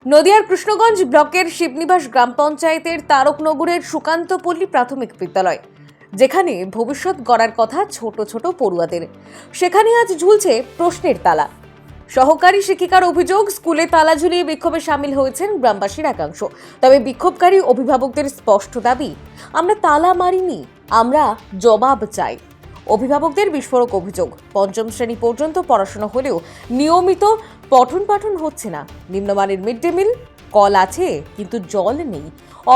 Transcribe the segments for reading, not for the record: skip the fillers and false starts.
নদিয়ার কৃষ্ণগঞ্জ ব্লকের শিবনিবাস গ্রাম পঞ্চায়েতের তারকনগরের সুকান্তপল্লী প্রাথমিক বিদ্যালয়, যেখানে ভবিষ্যৎ গড়ার কথা ছোট ছোট পড়ুয়াদের, সেখানে আজ ঝুলছে প্রশ্নের তালা। সহকারী শিক্ষিকার অভিযোগ, স্কুলে তালা ঝুলিয়ে বিক্ষোভে সামিল হয়েছেন গ্রামবাসীর একাংশ। তবে বিক্ষোভকারী অভিভাবকদের স্পষ্ট দাবি, আমরা তালা মারিনি, আমরা জবাব চাই। অভিভাবকদের বিস্ফোরক অভিযোগ, পঞ্চম শ্রেণী পর্যন্ত পড়াশোনা হলেও নিয়মিত পঠন পাঠন হচ্ছে না। নিম্নমানের মিড ডে মিল, কল আছে কিন্তু জল নেই।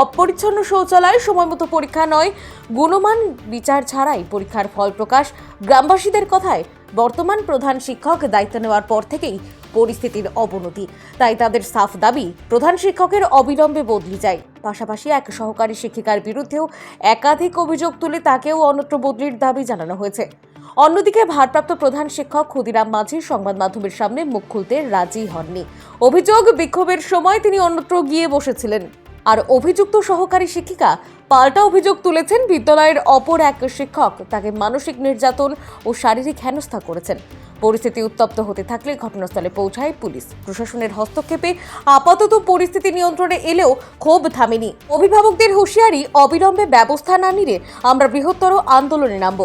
অপরিচ্ছন্ন শৌচালয়, সময়মতো পরীক্ষা নয়, গুণমান বিচার ছাড়াই পরীক্ষার ফল প্রকাশ। গ্রামবাসীদের কথায়, বর্তমান প্রধান শিক্ষক দায়িত্ব নেওয়ার পর থেকেই পরিস্থিতির অবনতি। তাই তাদের সাফ দাবি, প্রধান শিক্ষকের অবিলম্বে বদলি চাই। পাশাপাশি এক সহকারী শিক্ষিকার বিরুদ্ধেও একাধিক অভিযোগ তুলে তাকেও অন্যত্র বদলির দাবি জানানো হয়েছে। অন্যদিকে ভারপ্রাপ্ত প্রধান শিক্ষক ক্ষুদিরাম মাঝি সংবাদ মাধ্যমের সামনে মুখ খুলতে রাজি হননি। অভিযোগ, বিক্ষোভের সময় তিনি অন্যত্র গিয়ে বসেছিলেন। আর অভিযুক্ত সহকারী শিক্ষিকা পাল্টা অভিযোগ তুলেছেন, বিদ্যালয়ের অপর এক শিক্ষক তাকে মানসিক নির্যাতন ও শারীরিক হেনস্থা করেছেন। পরিস্থিতি উত্তপ্ত হতে থাকলে ঘটনাস্থলে পৌঁছায় পুলিশ। প্রশাসনের হস্তক্ষেপে আপাতত পরিস্থিতি নিয়ন্ত্রণে এলেও ক্ষোভ থামেনি। অভিভাবকদের হুঁশিয়ারি, অবিলম্বে ব্যবস্থা না নিলে আমরা বৃহত্তর আন্দোলনে নামব।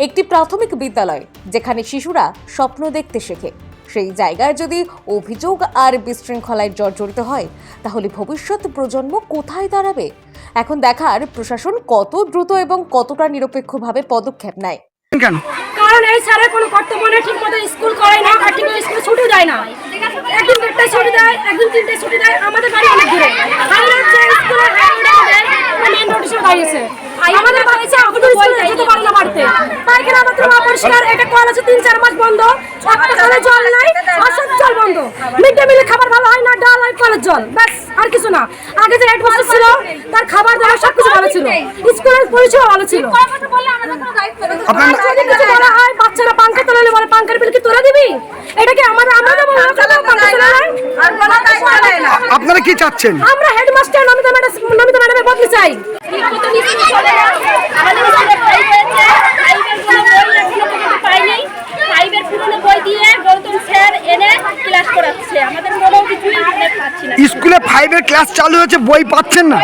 একটি প্রাথমিক বিদ্যালয় যেখানে শিশুরা স্বপ্ন দেখতে শেখে, সেই জায়গায় যদি অভিযোগ আর বিশৃঙ্খলায় জর্জরিত হয়, তাহলে ভবিষ্যৎ প্রজন্ম কোথায় দাঁড়াবে? এখন দেখার প্রশাসন কত দ্রুত এবং কতটা নিরপেক্ষভাবে পদক্ষেপ নেয়। কেন? কারণ এই স্যারের কোনো কর্তব্য নেই, ঠিক মতো স্কুল করায় না, আর ঠিক মতো স্কুলে ছুটি দেয় না। একদিন 1টায় ছুটি দেয়, একদিন 3টায় ছুটি দেয়। আমাদের বাড়ি অনেক দূরে, মেন রোড হিসেবে দাঁড়িয়েছে। আমাদের বাড়িতে আমাদের স্কুলে যেতে পারে না বাড়িতে। পায়খানা বাথরুম অপরিষ্কার, একটা কল আছে 3-4 মাস বন্ধ, একটা কলে জল নাই, আর সব জল বন্ধ। মিড ডে মিলে খাবার ভালো হয় না, ডাল আর কলের জল, ব্যাস আর কিছু না। আগে যে হেডমাস্টার ছিল তার খাবার দাবার সবকিছু ভালো ছিল, স্কুলের পরিষেবা ভালো ছিল। যদি কিছু বলা হয়, বাচ্চারা পাঙ্খা তোলালে বলে পাঙ্খার বিল কি তোলা দিবি? এটা কি আমরা আপনারা কি চাচ্ছেন? আমরা হেডমাস্টার নমিতা ম্যাডামের বদলি চাই। স্কুলে 5 এর ক্লাস চালু হয়েছে, বই পাচ্ছেন না?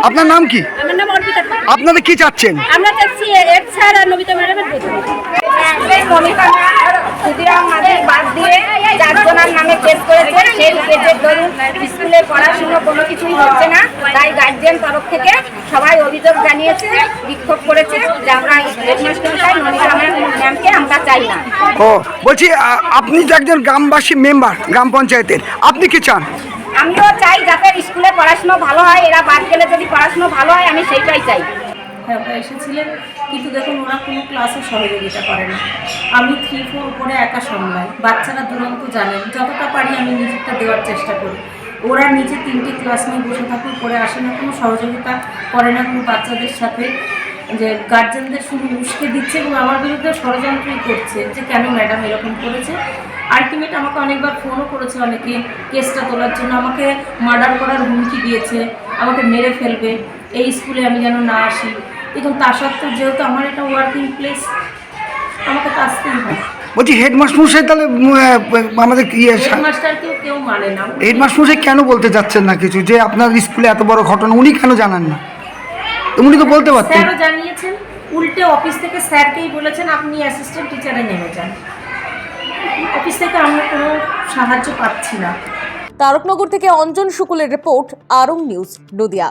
আপনার নাম কি? আমার নাম অর্পিতা। আপনারা কি চাচ্ছেন? আমরা চাচ্ছি এড স্যার আর নমিতা ম্যাডামের বদলি। ক্ষুদিরাম মাঝির বাদ দিয়ে 4 জনের নামে কেস করেছে। সেই কেসের দরুন স্কুলে পড়াশুনো কোনো কিছুই হচ্ছে না। তাই গার্জিয়ান তরফ থেকে সবাই অভিযোগ জানিয়েছে, বিক্ষোভ করেছে যে আমরা হেডমাস্টার চাই, নমিতা ম্যামকে আমরা চাই না। ও বলছি, আপনি তো একজন গ্রামবাসী মেম্বার গ্রাম পঞ্চায়েতের, আপনি কি চান? আমিও চাই যাতে স্কুলে পড়াশুনো ভালো হয়, এরা বাদ গেলে যদি পড়াশুনো ভালো হয়, আমি সেইটাই চাই। হ্যাঁ, ওরা এসেছিলেন, কিন্তু দেখুন ওরা কোনো ক্লাসে সহযোগিতা করে না। আমি 3-4 উপরে একা সামলাই, বাচ্চারা দুরন্ত জানেন, যতটা পারি আমি নিজেরটা দেওয়ার চেষ্টা করি। ওরা নিচে 3টে ক্লাস নিয়ে বসে থাকে, উপরে আসে না, কোনো সহযোগিতা করে না কোনো বাচ্চাদের সাথে। যে গার্জেনদের শুধু উস্কে দিচ্ছে এবং আমার বিরুদ্ধে ষড়যন্ত্রই করছে যে কেন ম্যাডাম এরকম করেছে। আলটিমেট আমাকে অনেকবার ফোনও করেছে অনেকে কেসটা তোলার জন্য, আমাকে মার্ডার করার হুমকি দিয়েছে, আমাকে মেরে ফেলবে এই স্কুলে আমি যেন না আসি। এবং তা সত্ত্বেও যেহেতু আমার এটা ওয়ার্কিং প্লেস, আমাকে তো আসতেই হয়। বলছি হেডমাস্টার মশাই তাহলে আমাদের হেডমাস্টারকেও কেউ মানে না। হেডমাস্টার মশাই কেন বলতে যাচ্ছেন না কিছু, যে আপনার স্কুলে এত বড় ঘটনা উনি কেন জানান না? উনি তো বলতে পারতেন। স্যারও জানিয়েছেন, উল্টে অফিস থেকে স্যারকেই বলেছেন আপনি অ্যাসিস্ট্যান্ট টিচারে নেমে যান। অফিস থেকে আমরা কোনো সাহায্য পাচ্ছি না। তারকনগর থেকে অঞ্জন শুকুলের রিপোর্ট, আরং নিউজ, নদিয়া।